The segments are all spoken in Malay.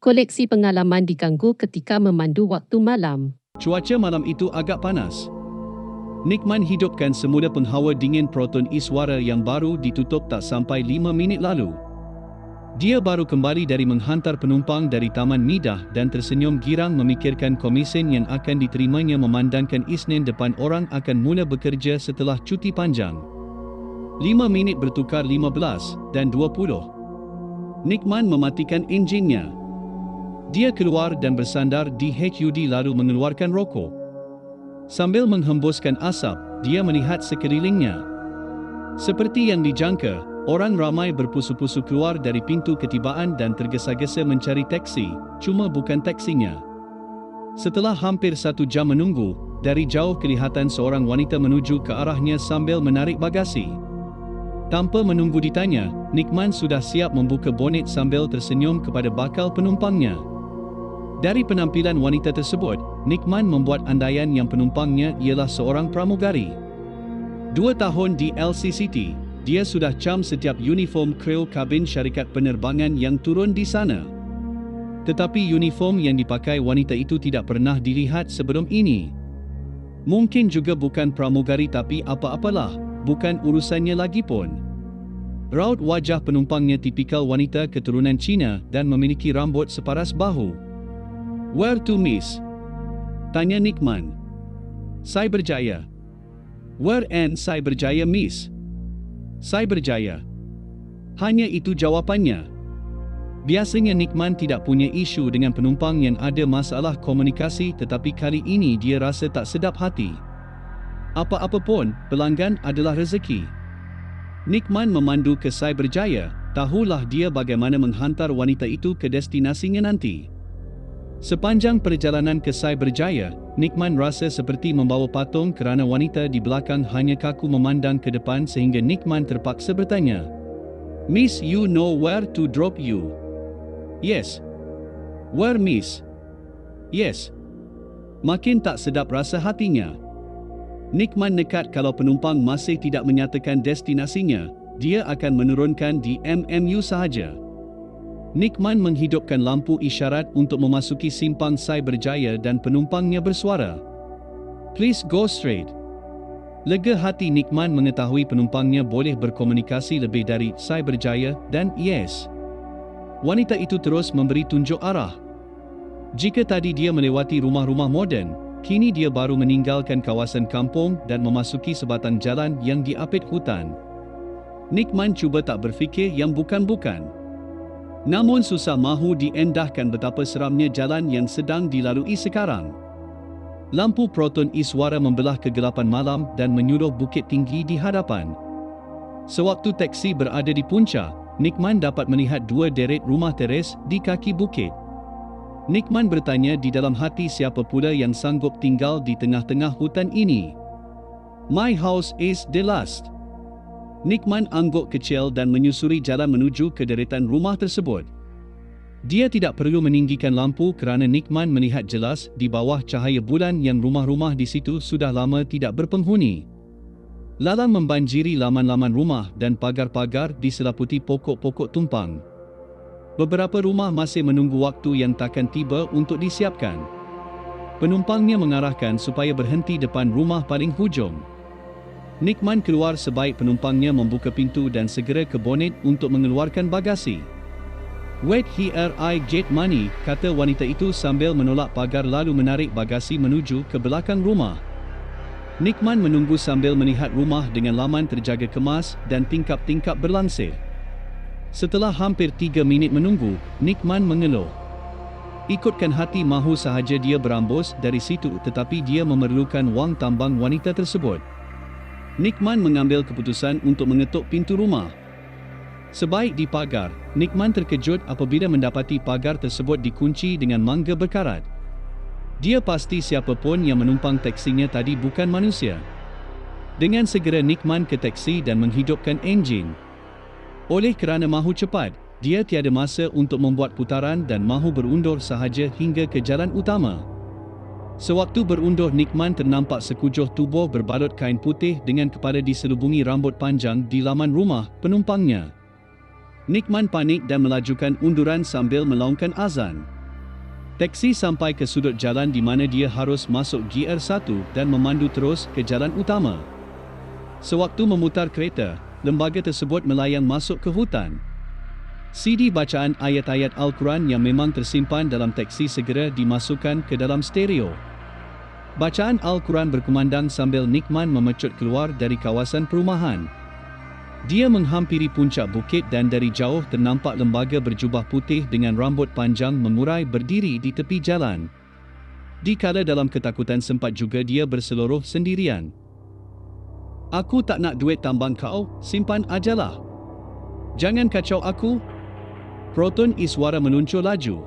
Koleksi pengalaman diganggu ketika memandu waktu malam. Cuaca malam itu agak panas. Nickman hidupkan semula penghawa dingin Proton E-Suara yang baru ditutup tak sampai 5 minit lalu. Dia baru kembali dari menghantar penumpang dari Taman Midah dan tersenyum girang memikirkan komisen yang akan diterimanya memandangkan Isnin depan orang akan mula bekerja setelah cuti panjang. 5 minit bertukar 15 dan 20. Nickman mematikan enjinnya. Dia keluar dan bersandar di HUD lalu mengeluarkan rokok. Sambil menghembuskan asap, dia melihat sekelilingnya. Seperti yang dijangka, orang ramai berpusu-pusu keluar dari pintu ketibaan dan tergesa-gesa mencari teksi, cuma bukan teksinya. Setelah hampir 1 jam menunggu, dari jauh kelihatan seorang wanita menuju ke arahnya sambil menarik bagasi. Tanpa menunggu ditanya, Nickman sudah siap membuka bonet sambil tersenyum kepada bakal penumpangnya. Dari penampilan wanita tersebut, Nickman membuat andaian yang penumpangnya ialah seorang pramugari. 2 tahun di LCCT, dia sudah cam setiap uniform kru kabin syarikat penerbangan yang turun di sana. Tetapi uniform yang dipakai wanita itu tidak pernah dilihat sebelum ini. Mungkin juga bukan pramugari tapi apa-apalah, bukan urusannya lagi pun. Raut wajah penumpangnya tipikal wanita keturunan Cina dan memiliki rambut separas bahu. "Where to, miss?" tanya Nickman. "Cyberjaya." "Where and Cyberjaya, miss?" "Cyberjaya." Hanya itu jawapannya. Biasanya Nickman tidak punya isu dengan penumpang yang ada masalah komunikasi, tetapi kali ini dia rasa tak sedap hati. Apa-apa pun, pelanggan adalah rezeki. Nickman memandu ke Cyberjaya, tahulah dia bagaimana menghantar wanita itu ke destinasinya nanti. Sepanjang perjalanan ke Cyberjaya, Nickman rasa seperti membawa patung kerana wanita di belakang hanya kaku memandang ke depan sehingga Nickman terpaksa bertanya, "Miss, you know where to drop you?" "Yes." "Where, miss?" "Yes." Makin tak sedap rasa hatinya. Nickman nekat kalau penumpang masih tidak menyatakan destinasinya, dia akan menurunkan di MMU sahaja. Nickman menghidupkan lampu isyarat untuk memasuki simpang Cyberjaya dan penumpangnya bersuara, "Please go straight." Lega hati Nickman mengetahui penumpangnya boleh berkomunikasi lebih dari Cyberjaya dan yes. Wanita itu terus memberi tunjuk arah. Jika tadi dia melewati rumah-rumah moden, kini dia baru meninggalkan kawasan kampung dan memasuki sebatang jalan yang diapit hutan. Nickman cuba tak berfikir yang bukan-bukan. Namun susah mahu diendahkan betapa seramnya jalan yang sedang dilalui sekarang. Lampu Proton E-Suara membelah kegelapan malam dan menyuluh bukit tinggi di hadapan. Sewaktu teksi berada di puncak, Nickman dapat melihat 2 deret rumah teres di kaki bukit. Nickman bertanya di dalam hati siapa pula yang sanggup tinggal di tengah-tengah hutan ini. "My house is the last." Nickman angguk kecil dan menyusuri jalan menuju ke deretan rumah tersebut. Dia tidak perlu meninggikan lampu kerana Nickman melihat jelas di bawah cahaya bulan yang rumah-rumah di situ sudah lama tidak berpenghuni. Lalang membanjiri laman-laman rumah dan pagar-pagar diselaputi pokok-pokok tumpang. Beberapa rumah masih menunggu waktu yang takkan tiba untuk disiapkan. Penumpangnya mengarahkan supaya berhenti depan rumah paling hujung. Nickman keluar sebaik penumpangnya membuka pintu dan segera ke bonet untuk mengeluarkan bagasi. "Wait here, I get money," kata wanita itu sambil menolak pagar lalu menarik bagasi menuju ke belakang rumah. Nickman menunggu sambil melihat rumah dengan laman terjaga kemas dan tingkap-tingkap berlangsir. Setelah hampir 3 minit menunggu, Nickman mengeluh. Ikutkan hati mahu sahaja dia berambus dari situ, tetapi dia memerlukan wang tambang wanita tersebut. Nickman mengambil keputusan untuk mengetuk pintu rumah. Sebaik di pagar, Nickman terkejut apabila mendapati pagar tersebut dikunci dengan mangga berkarat. Dia pasti siapapun yang menumpang teksinya tadi bukan manusia. Dengan segera Nickman ke teksi dan menghidupkan enjin. Oleh kerana mahu cepat, dia tiada masa untuk membuat putaran dan mahu berundur sahaja hingga ke jalan utama. Sewaktu berundur, Nickman ternampak sekujur tubuh berbalut kain putih dengan kepala diselubungi rambut panjang di laman rumah penumpangnya. Nickman panik dan melajukan unduran sambil melaungkan azan. Teksi sampai ke sudut jalan di mana dia harus masuk GR1 dan memandu terus ke jalan utama. Sewaktu memutar kereta, lembaga tersebut melayang masuk ke hutan. CD bacaan ayat-ayat Al-Quran yang memang tersimpan dalam teksi segera dimasukkan ke dalam stereo. Bacaan Al-Quran berkumandang sambil Nickman memecut keluar dari kawasan perumahan. Dia menghampiri puncak bukit dan dari jauh ternampak lembaga berjubah putih dengan rambut panjang mengurai berdiri di tepi jalan. Dikala dalam ketakutan sempat juga dia berseluruh sendirian. "Aku tak nak duit tambang kau, simpan ajalah. Jangan kacau aku." Proton Iswara meluncur laju.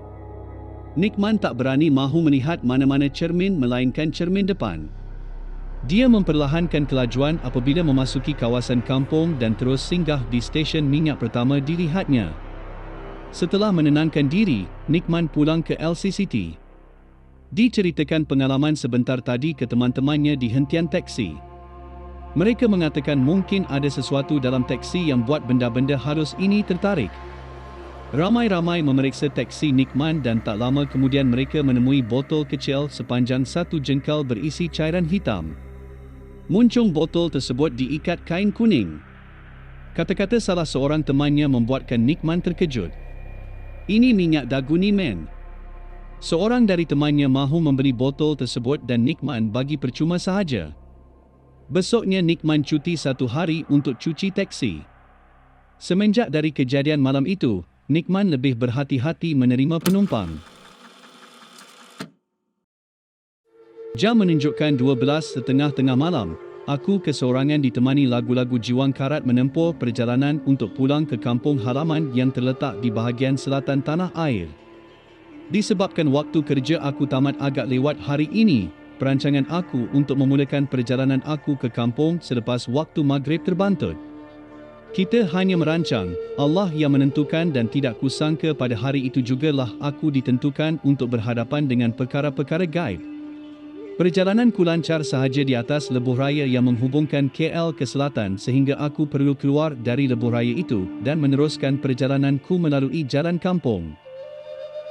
Nickman tak berani mahu melihat mana-mana cermin melainkan cermin depan. Dia memperlahankan kelajuan apabila memasuki kawasan kampung dan terus singgah di stesen minyak pertama dilihatnya. Setelah menenangkan diri, Nickman pulang ke LCCT. Diceritakan pengalaman sebentar tadi ke teman-temannya di hentian teksi. Mereka mengatakan mungkin ada sesuatu dalam teksi yang buat benda-benda halus ini tertarik. Ramai-ramai memeriksa teksi Nickman dan tak lama kemudian mereka menemui botol kecil sepanjang 1 jengkal berisi cairan hitam. Muncung botol tersebut diikat kain kuning. Kata-kata salah seorang temannya membuatkan Nickman terkejut. "Ini minyak dagu ni, men." Seorang dari temannya mahu membeli botol tersebut dan Nickman bagi percuma sahaja. Besoknya Nickman cuti 1 hari untuk cuci teksi. Semenjak dari kejadian malam itu, Nickman lebih berhati-hati menerima penumpang. Jam menunjukkan 12:30 tengah malam. Aku keseorangan ditemani lagu-lagu Jiwang Karat menempuh perjalanan untuk pulang ke kampung halaman yang terletak di bahagian selatan tanah air. Disebabkan waktu kerja aku tamat agak lewat hari ini, perancangan aku untuk memulakan perjalanan aku ke kampung selepas waktu maghrib terbantut. Kita hanya merancang, Allah yang menentukan dan tidak kusangka pada hari itu jugalah aku ditentukan untuk berhadapan dengan perkara-perkara gaib. Perjalananku lancar sahaja di atas lebuh raya yang menghubungkan KL ke selatan sehingga aku perlu keluar dari lebuh raya itu dan meneruskan perjalananku melalui jalan kampung.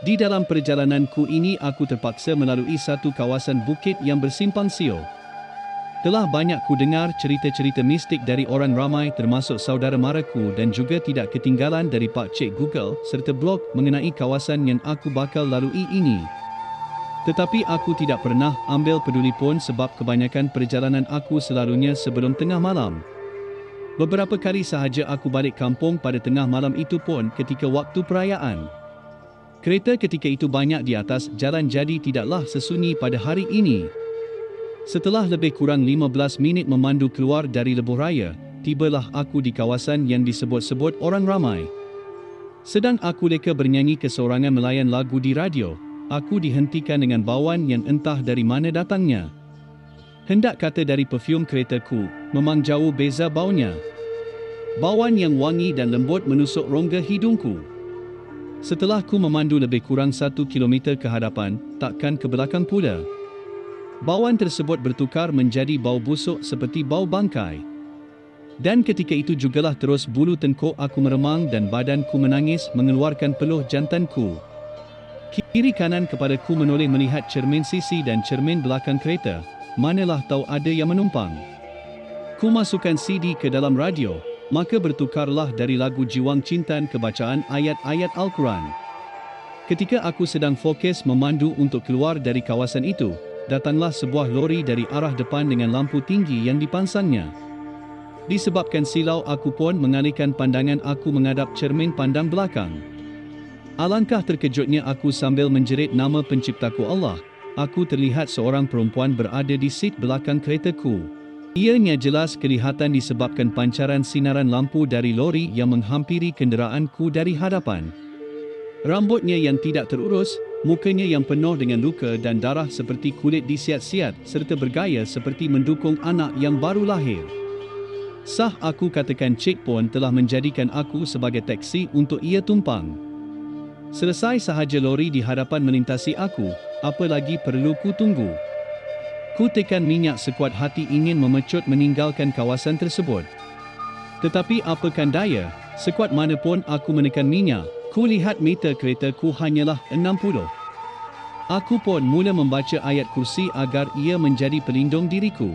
Di dalam perjalananku ini aku terpaksa melalui satu kawasan bukit yang bersimpang siur. Telah banyak ku dengar cerita-cerita mistik dari orang ramai termasuk saudara maraku dan juga tidak ketinggalan dari Pak Cik Google serta blog mengenai kawasan yang aku bakal lalui ini. Tetapi aku tidak pernah ambil peduli pun sebab kebanyakan perjalanan aku selalunya sebelum tengah malam. Beberapa kali sahaja aku balik kampung pada tengah malam itu pun ketika waktu perayaan. Kereta ketika itu banyak di atas jalan jadi tidaklah sesunyi pada hari ini. Setelah lebih kurang 15 minit memandu keluar dari lebuh raya, tibalah aku di kawasan yang disebut-sebut orang ramai. Sedang aku leka bernyanyi keseorangan melayan lagu di radio, aku dihentikan dengan bauan yang entah dari mana datangnya. Hendak kata dari perfum keretaku, memang jauh beza baunya. Bauan yang wangi dan lembut menusuk rongga hidungku. Setelah ku memandu lebih kurang 1 kilometer ke hadapan, takkan ke belakang pula. Bauan tersebut bertukar menjadi bau busuk seperti bau bangkai. Dan ketika itu jugalah terus bulu tengkuk aku meremang dan badanku menangis mengeluarkan peluh jantanku. Kiri kanan kepadaku menoleh melihat cermin sisi dan cermin belakang kereta, manalah tahu ada yang menumpang. Ku masukkan CD ke dalam radio, maka bertukarlah dari lagu Jiwang Cintan ke bacaan ayat-ayat Al-Quran. Ketika aku sedang fokus memandu untuk keluar dari kawasan itu, datanglah sebuah lori dari arah depan dengan lampu tinggi yang dipansangnya. Disebabkan silau aku pun mengalihkan pandangan aku menghadap cermin pandang belakang. Alangkah terkejutnya aku sambil menjerit nama penciptaku Allah, aku terlihat seorang perempuan berada di seat belakang keretaku. Ianya jelas kelihatan disebabkan pancaran sinaran lampu dari lori yang menghampiri kenderaanku dari hadapan. Rambutnya yang tidak terurus, mukanya yang penuh dengan luka dan darah seperti kulit disiat-siat serta bergaya seperti mendukung anak yang baru lahir. Sah aku katakan Cik pun telah menjadikan aku sebagai teksi untuk ia tumpang. Selesai sahaja lori di hadapan melintasi aku, apa lagi perlu ku tunggu? Ku tekan minyak sekuat hati ingin memecut meninggalkan kawasan tersebut. Tetapi apakan daya, sekuat mana pun aku menekan minyak, ku lihat meter keretaku hanyalah 60. Aku pun mula membaca ayat kursi agar ia menjadi pelindung diriku.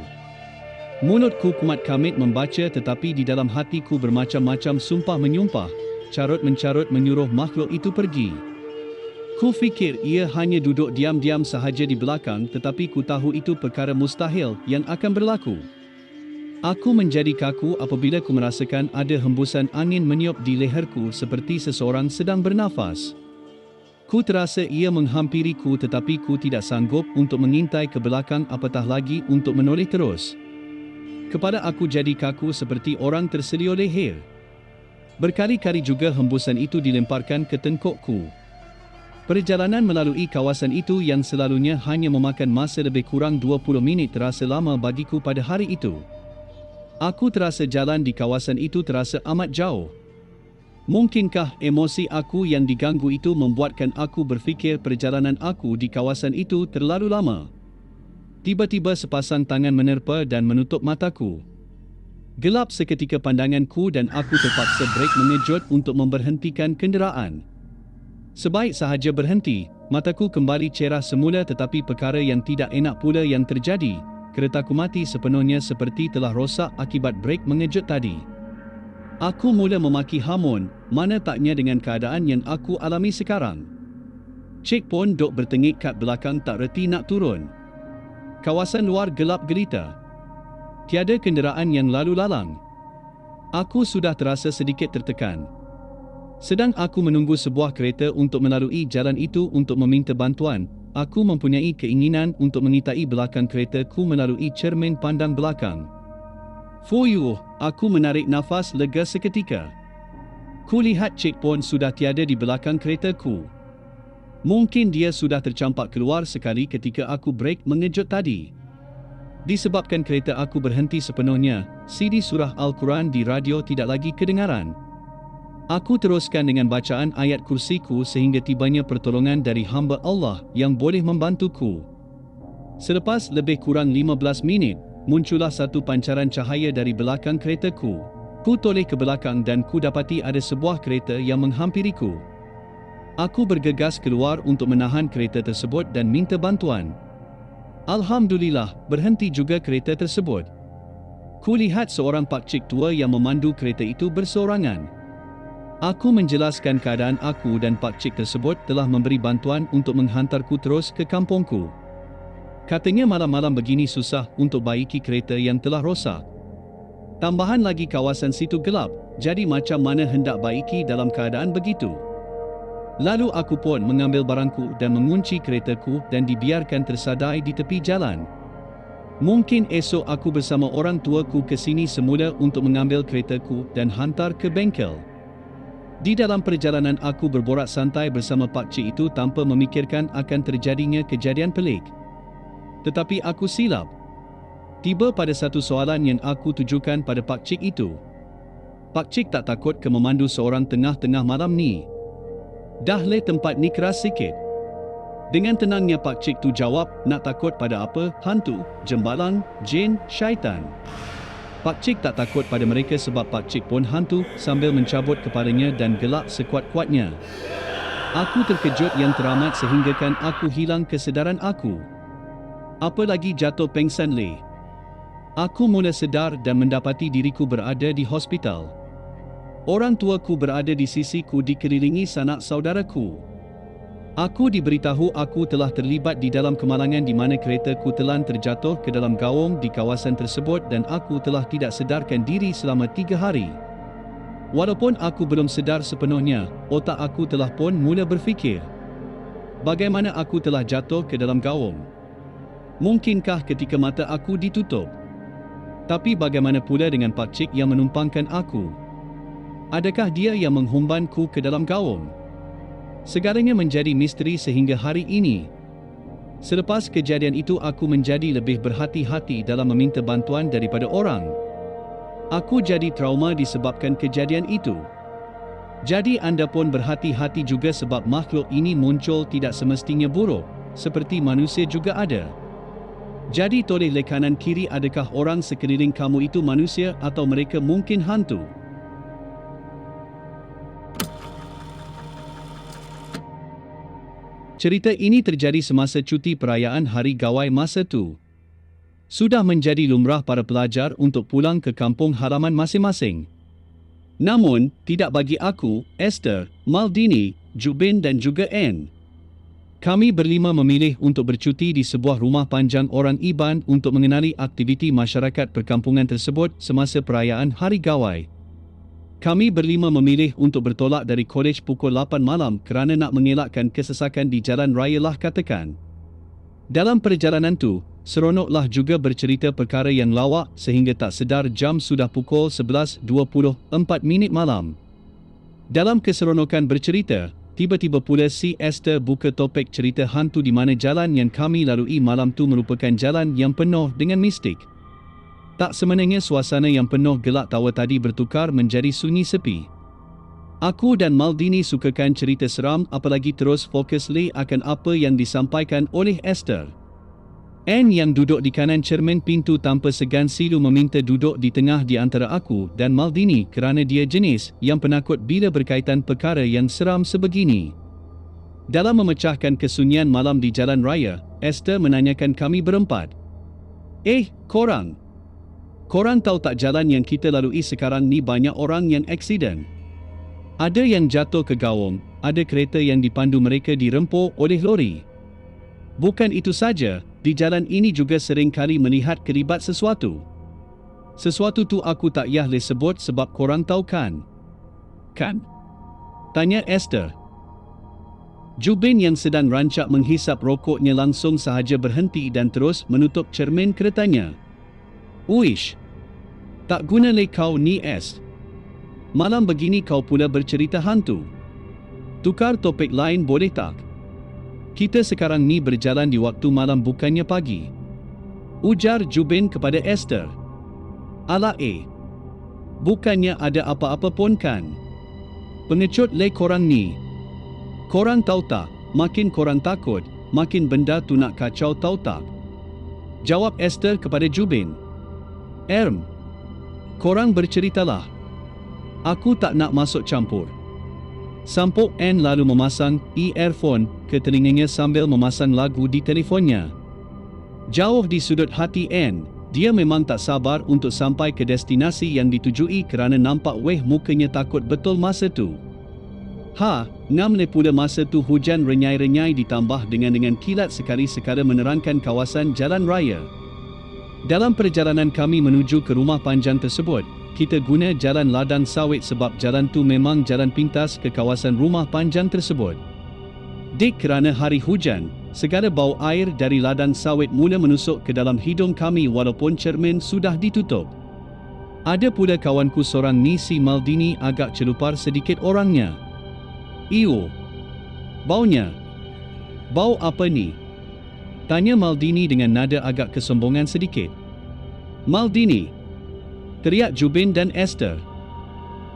Mulutku kumat kamit membaca, tetapi di dalam hatiku bermacam-macam sumpah menyumpah, carut-mencarut menyuruh makhluk itu pergi. Ku fikir ia hanya duduk diam-diam sahaja di belakang, tetapi ku tahu itu perkara mustahil yang akan berlaku. Aku menjadi kaku apabila ku merasakan ada hembusan angin meniup di leherku seperti seseorang sedang bernafas. Ku terasa ia menghampiriku, tetapi ku tidak sanggup untuk mengintai ke belakang apatah lagi untuk menoleh terus. Kepala aku jadi kaku seperti orang terselia leher. Berkali-kali juga hembusan itu dilemparkan ke tengkukku. Perjalanan melalui kawasan itu yang selalunya hanya memakan masa lebih kurang 20 minit terasa lama bagiku pada hari itu. Aku terasa jalan di kawasan itu terasa amat jauh. Mungkinkah emosi aku yang diganggu itu membuatkan aku berfikir perjalanan aku di kawasan itu terlalu lama? Tiba-tiba sepasang tangan menerpa dan menutup mataku. Gelap seketika pandanganku dan aku terpaksa brek mengejut untuk memberhentikan kenderaan. Sebaik sahaja berhenti, mataku kembali cerah semula, tetapi perkara yang tidak enak pula yang terjadi. Keretaku mati sepenuhnya seperti telah rosak akibat brek mengejut tadi. Aku mula memaki hamun, mana taknya dengan keadaan yang aku alami sekarang. Cik pun duk bertengik kat belakang tak reti nak turun. Kawasan luar gelap gelita. Tiada kenderaan yang lalu lalang. Aku sudah terasa sedikit tertekan. Sedang aku menunggu sebuah kereta untuk melalui jalan itu untuk meminta bantuan, aku mempunyai keinginan untuk mengitai belakang keretaku melalui cermin pandang belakang. Fuyuh, aku menarik nafas lega seketika. Kulihat Cik pun sudah tiada di belakang keretaku. Mungkin dia sudah tercampak keluar sekali ketika aku brek mengejut tadi. Disebabkan kereta aku berhenti sepenuhnya, CD surah Al-Quran di radio tidak lagi kedengaran. Aku teruskan dengan bacaan ayat kursiku sehingga tibanya pertolongan dari hamba Allah yang boleh membantuku. Selepas lebih kurang 15 minit, muncullah satu pancaran cahaya dari belakang keretaku. Ku toleh ke belakang dan ku dapati ada sebuah kereta yang menghampiriku. Aku bergegas keluar untuk menahan kereta tersebut dan minta bantuan. Alhamdulillah, berhenti juga kereta tersebut. Ku lihat seorang pakcik tua yang memandu kereta itu bersorangan. Aku menjelaskan keadaan aku dan pakcik tersebut telah memberi bantuan untuk menghantarku terus ke kampungku. Katanya malam-malam begini susah untuk baiki kereta yang telah rosak. Tambahan lagi kawasan situ gelap, jadi macam mana hendak baiki dalam keadaan begitu. Lalu aku pun mengambil barangku dan mengunci keretaku dan dibiarkan tersadai di tepi jalan. Mungkin esok aku bersama orang tuaku ke sini semula untuk mengambil keretaku dan hantar ke bengkel. Di dalam perjalanan aku berborak santai bersama pakcik itu tanpa memikirkan akan terjadinya kejadian pelik. Tetapi aku silap. Tiba pada satu soalan yang aku tujukan pada pakcik itu. Pakcik tak takut ke memandu seorang tengah-tengah malam ni? Dah le tempat ni keras sikit. Dengan tenangnya pakcik tu jawab, nak takut pada apa? Hantu, jembalang, jin, syaitan. Pakcik tak takut pada mereka sebab pakcik pun hantu, sambil mencabut kepalanya dan gelak sekuat-kuatnya. Aku terkejut yang teramat sehinggakan aku hilang kesedaran aku. Apa lagi jatuh pengsan le. Aku mula sedar dan mendapati diriku berada di hospital. Orang tuaku berada di sisiku dikelilingi sanak saudaraku. Aku diberitahu aku telah terlibat di dalam kemalangan di mana keretaku telan terjatuh ke dalam gaung di kawasan tersebut dan aku telah tidak sedarkan diri selama 3 hari. Walaupun aku belum sedar sepenuhnya, otak aku telah pun mula berfikir. Bagaimana aku telah jatuh ke dalam gaung? Mungkinkah ketika mata aku ditutup? Tapi bagaimana pula dengan pakcik yang menumpangkan aku? Adakah dia yang menghumbanku ke dalam gaung? Segalanya menjadi misteri sehingga hari ini. Selepas kejadian itu aku menjadi lebih berhati-hati dalam meminta bantuan daripada orang. Aku jadi trauma disebabkan kejadian itu. Jadi anda pun berhati-hati juga sebab makhluk ini muncul tidak semestinya buruk, seperti manusia juga ada. Jadi toleh le kanan kiri, adakah orang sekeliling kamu itu manusia atau mereka mungkin hantu? Cerita ini terjadi semasa cuti perayaan Hari Gawai masa tu. Sudah menjadi lumrah para pelajar untuk pulang ke kampung halaman masing-masing. Namun, tidak bagi aku, Esther, Maldini, Jubin dan juga Anne. Kami berlima memilih untuk bercuti di sebuah rumah panjang orang Iban untuk mengenali aktiviti masyarakat perkampungan tersebut semasa perayaan Hari Gawai. Kami berlima memilih untuk bertolak dari kolej pukul 8 malam kerana nak mengelakkan kesesakan di jalan raya lah katakan. Dalam perjalanan tu, seronoklah juga bercerita perkara yang lawak sehingga tak sedar jam sudah pukul 11.24 malam. Dalam keseronokan bercerita, tiba-tiba pula si Esther buka topik cerita hantu di mana jalan yang kami lalui malam tu merupakan jalan yang penuh dengan mistik. Tak semenanya suasana yang penuh gelak tawa tadi bertukar menjadi sunyi sepi. Aku dan Maldini sukakan cerita seram apalagi terus fokus akan apa yang disampaikan oleh Esther. Anne yang duduk di kanan cermin pintu tanpa segan silu meminta duduk di tengah di antara aku dan Maldini kerana dia jenis yang penakut bila berkaitan perkara yang seram sebegini. Dalam memecahkan kesunyian malam di jalan raya, Esther menanyakan kami berempat. Korang tahu tak jalan yang kita lalui sekarang ni banyak orang yang aksiden? Ada yang jatuh ke gawang, ada kereta yang dipandu mereka dirempur oleh lori. Bukan itu saja, di jalan ini juga sering kali melihat kelibat sesuatu. Sesuatu tu aku tak yah boleh sebut sebab korang tahu kan? Kan? Tanya Esther. Jubin yang sedang rancak menghisap rokoknya langsung sahaja berhenti dan terus menutup cermin keretanya. Uish, tak guna kau ni Es. Malam begini kau pula bercerita hantu. Tukar topik lain boleh tak? Kita sekarang ni berjalan di waktu malam bukannya pagi. Ujar Jubin kepada Esther. Alah bukannya ada apa-apa pun kan? Pengecut korang ni. Korang tahu tak, makin korang takut, makin benda tu nak kacau tahu tak? Jawab Esther kepada Jubin. Korang berceritalah. Aku tak nak masuk campur. Sampuk Anne lalu memasang earphone ke telinganya sambil memasang lagu di telefonnya. Jauh di sudut hati Anne, dia memang tak sabar untuk sampai ke destinasi yang ditujui kerana nampak mukanya takut betul masa tu. Ngamle pula masa tu hujan renyai-renyai ditambah dengan kilat sekali-sekala menerangkan kawasan jalan raya. Dalam perjalanan kami menuju ke rumah panjang tersebut, kita guna jalan ladang sawit sebab jalan tu memang jalan pintas ke kawasan rumah panjang tersebut. Kerana hari hujan, segala bau air dari ladang sawit mula menusuk ke dalam hidung kami walaupun cermin sudah ditutup. Ada pula kawanku seorang ni si Maldini agak celupar sedikit orangnya. Baunya. Bau apa ni? Tanya Maldini dengan nada agak kesombongan sedikit. Maldini, teriak Jubin dan Esther.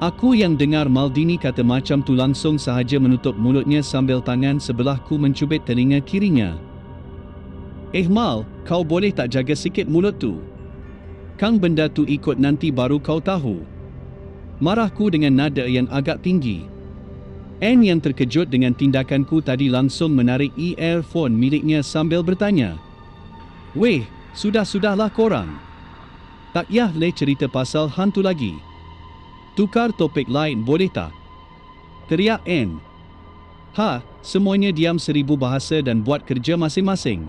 Aku yang dengar Maldini kata macam tu langsung sahaja menutup mulutnya sambil tangan sebelahku mencubit telinga kirinya. Mal, kau boleh tak jaga sikit mulut tu? Kang benda tu ikut nanti baru kau tahu. Marahku dengan nada yang agak tinggi. Anne yang terkejut dengan tindakanku tadi langsung menarik earphone miliknya sambil bertanya. Sudahlah korang. Tak yah cerita pasal hantu lagi. Tukar topik lain boleh tak? Teriak Anne. Semuanya diam 1000 bahasa dan buat kerja masing-masing.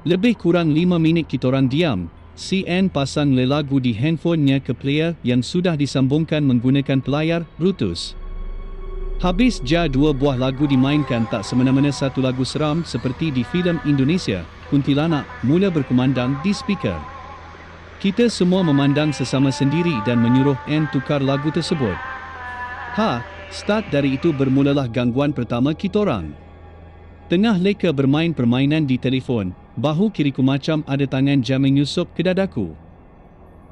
Lebih kurang 5 minit kitorang diam. Si Anne pasang lagu di handphonenya ke player yang sudah disambungkan menggunakan pelayar Bluetooth. Habis 2 buah lagu dimainkan tak semena-mena satu lagu seram seperti di filem Indonesia, Kuntilanak, mula berkumandang di speaker. Kita semua memandang sesama sendiri dan menyuruh Anne tukar lagu tersebut. Start dari itu bermulalah gangguan pertama kitorang. Tengah leka bermain permainan di telefon, bahu kiriku macam ada tangan jam menyusup ke dadaku.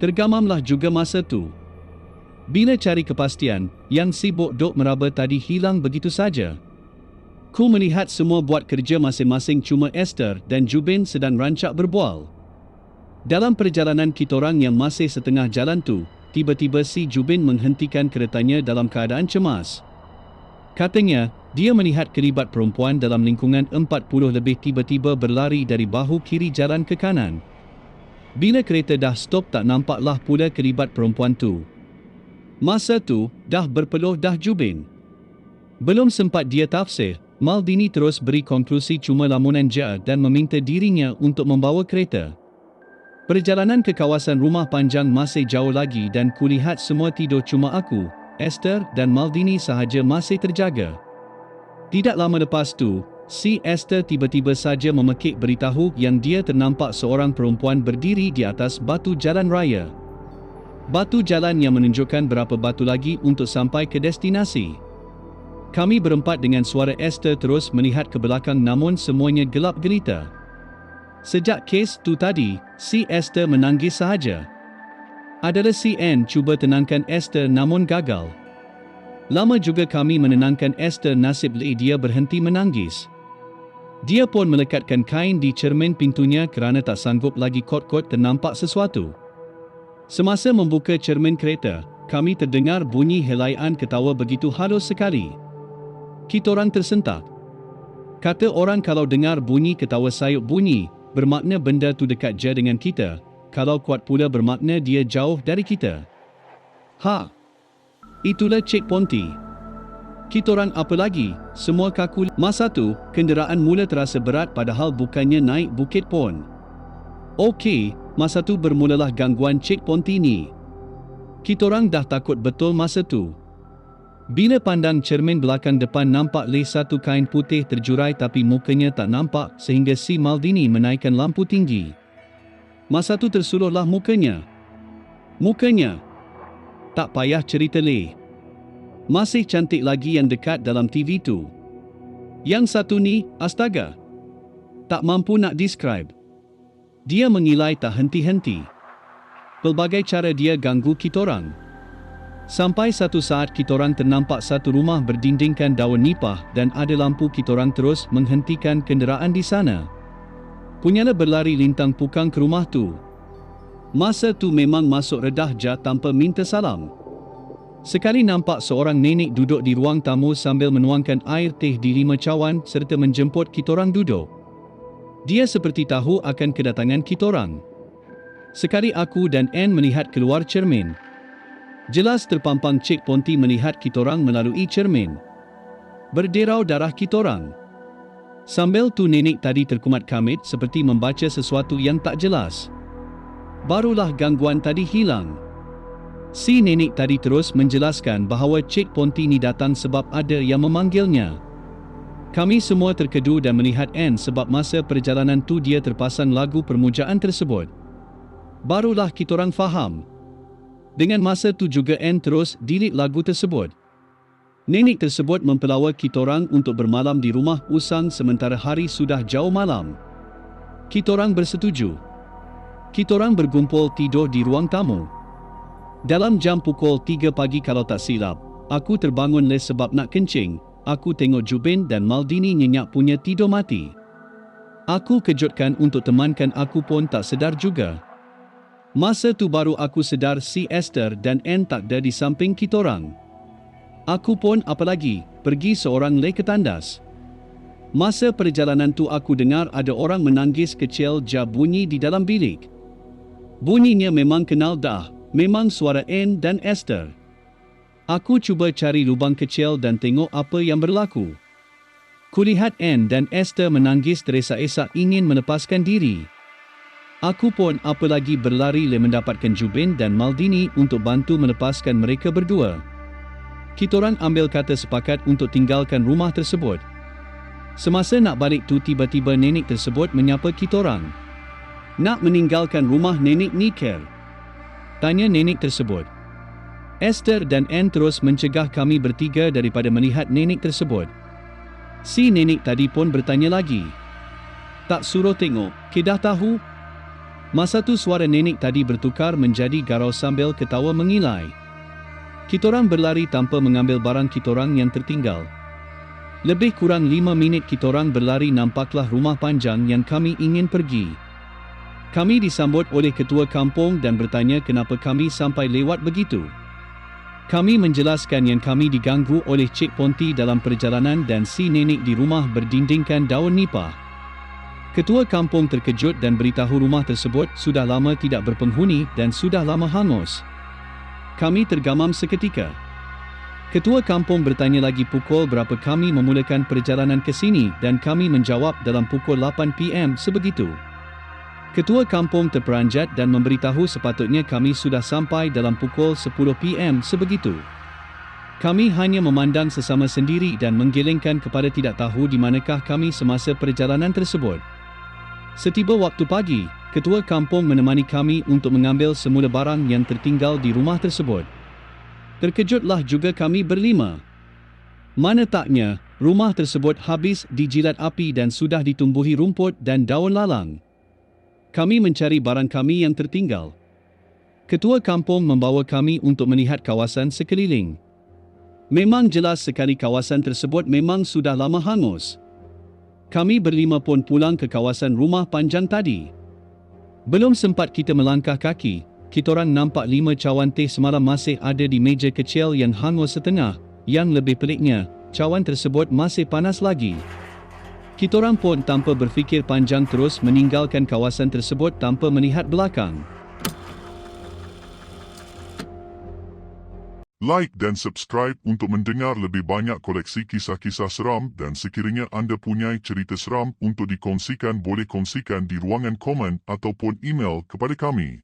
Tergamamlah juga masa tu. Bila cari kepastian, yang sibuk dok meraba tadi hilang begitu saja. Ku melihat semua buat kerja masing-masing cuma Esther dan Jubin sedang rancak berbual. Dalam perjalanan kitorang yang masih setengah jalan tu, tiba-tiba si Jubin menghentikan keretanya dalam keadaan cemas. Katanya, Dia melihat kelibat perempuan dalam lingkungan 40 lebih tiba-tiba berlari dari bahu kiri jalan ke kanan. Bila kereta dah stop tak nampaklah pula kelibat perempuan tu. Masa tu, dah berpeluh dah Jubin. Belum sempat dia tafsir, Maldini terus beri konklusi cuma lamunan je dan meminta dirinya untuk membawa kereta. Perjalanan ke kawasan rumah panjang masih jauh lagi dan kulihat semua tidur cuma aku, Esther dan Maldini sahaja masih terjaga. Tidak lama lepas tu, si Esther tiba-tiba saja memekik beritahu yang dia ternampak seorang perempuan berdiri di atas batu jalan raya. Batu jalan yang menunjukkan berapa batu lagi untuk sampai ke destinasi. Kami berempat dengan suara Esther terus melihat ke belakang namun semuanya gelap gelita. Sejak kes tu tadi, si Esther menangis sahaja. Adalah si Anne cuba tenangkan Esther namun gagal. Lama juga kami menenangkan Esther, nasib dia berhenti menangis. Dia pun melekatkan kain di cermin pintunya kerana tak sanggup lagi kot-kot ternampak sesuatu. Semasa membuka cermin kereta, kami terdengar bunyi helaian ketawa begitu halus sekali. Kitorang tersentak. Kata orang kalau dengar bunyi ketawa sayup bunyi, bermakna benda tu dekat je dengan kita, kalau kuat pula bermakna dia jauh dari kita. Ha! Itulah Cik Ponti. Kitorang apa lagi, semua kaku. Masa tu, kenderaan mula terasa berat padahal bukannya naik bukit pun. Okey, masa tu bermulalah gangguan Cik Ponti ni. Kitorang dah takut betul masa tu. Bila pandang cermin belakang depan nampak satu kain putih terjurai tapi mukanya tak nampak sehingga si Maldini menaikkan lampu tinggi. Masa tu tersuluhlah mukanya. Mukanya. Tak payah cerita masih cantik lagi yang dekat dalam TV tu. Yang satu ni, astaga. Tak mampu nak describe. Dia mengilai tak henti-henti. Pelbagai cara dia ganggu kitorang. Sampai satu saat kitorang ternampak satu rumah berdindingkan daun nipah dan ada lampu. Kitorang terus menghentikan kenderaan di sana. Punyalah berlari lintang pukang ke rumah tu. Masa tu memang masuk redah je tanpa minta salam. Sekali nampak seorang nenek duduk di ruang tamu sambil menuangkan air teh di 5 cawan serta menjemput kitorang duduk. Dia seperti tahu akan kedatangan kitorang. Sekali aku dan Anne melihat keluar cermin. Jelas terpampang Cik Ponti melihat kitorang melalui cermin. Berderau darah kitorang. Sambil tu nenek tadi terkumat kamit seperti membaca sesuatu yang tak jelas. Barulah gangguan tadi hilang. Si nenek tadi terus menjelaskan bahawa Cik Ponti ni datang sebab ada yang memanggilnya. Kami semua terkedu dan melihat Anne sebab masa perjalanan tu dia terpasang lagu permujaan tersebut. Barulah kitorang faham. Dengan masa tu juga Anne terus delete lagu tersebut. Nenek tersebut mempelawa kitorang untuk bermalam di rumah usang sementara hari sudah jauh malam. Kitorang bersetuju. Kitorang bergumpul tidur di ruang tamu. Dalam jam pukul 3 pagi kalau tak silap, aku terbangun sebab nak kencing. Aku tengok Jubin dan Maldini nyenyak punya tidur mati. Aku kejutkan untuk temankan aku pun tak sedar juga. Masa tu baru aku sedar si Esther dan Anne tak ada di samping kitorang. Aku pun apalagi, pergi seorang ke tandas. Masa perjalanan tu aku dengar ada orang menangis kecil je bunyi di dalam bilik. Bunyinya memang kenal dah, memang suara Anne dan Esther. Aku cuba cari lubang kecil dan tengok apa yang berlaku. Kulihat Anne dan Esther menangis teresa-esa ingin melepaskan diri. Aku pun apalagi berlari mendapatkan Jubin dan Maldini untuk bantu melepaskan mereka berdua. Kitorang ambil kata sepakat untuk tinggalkan rumah tersebut. Semasa nak balik tu tiba-tiba nenek tersebut menyapa kitorang. Nak meninggalkan rumah nenek ni Ker? Tanya nenek tersebut. Esther dan Anne terus mencegah kami bertiga daripada melihat nenek tersebut. Si nenek tadi pun bertanya lagi. Tak suruh tengok, ke dah tahu? Masa tu suara nenek tadi bertukar menjadi garau sambil ketawa mengilai. Kitorang berlari tanpa mengambil barang kitorang yang tertinggal. Lebih kurang 5 minit kitorang berlari nampaklah rumah panjang yang kami ingin pergi. Kami disambut oleh ketua kampung dan bertanya kenapa kami sampai lewat begitu. Kami menjelaskan yang kami diganggu oleh Cik Ponti dalam perjalanan dan si nenek di rumah berdindingkan daun nipah. Ketua kampung terkejut dan beritahu rumah tersebut sudah lama tidak berpenghuni dan sudah lama hangus. Kami tergamam seketika. Ketua kampung bertanya lagi pukul berapa kami memulakan perjalanan ke sini dan kami menjawab dalam pukul 8 PM sebegitu. Ketua kampung terperanjat dan memberitahu sepatutnya kami sudah sampai dalam pukul 10 PM sebegitu. Kami hanya memandang sesama sendiri dan menggelengkan kepala tidak tahu di manakah kami semasa perjalanan tersebut. Setiba waktu pagi, ketua kampung menemani kami untuk mengambil semula barang yang tertinggal di rumah tersebut. Terkejutlah juga kami berlima. Mana taknya, rumah tersebut habis dijilat api dan sudah ditumbuhi rumput dan daun lalang. Kami mencari barang kami yang tertinggal. Ketua kampung membawa kami untuk melihat kawasan sekeliling. Memang jelas sekali kawasan tersebut memang sudah lama hangus. Kami berlima pun pulang ke kawasan rumah panjang tadi. Belum sempat kita melangkah kaki, kitorang nampak 5 cawan teh semalam masih ada di meja kecil yang hangus setengah. Yang lebih peliknya, cawan tersebut masih panas lagi. Kitorang pun tanpa berfikir panjang terus meninggalkan kawasan tersebut tanpa melihat belakang. Like dan subscribe untuk mendengar lebih banyak koleksi kisah-kisah seram dan sekiranya anda punya cerita seram untuk dikongsikan boleh kongsikan di ruangan komen ataupun email kepada kami.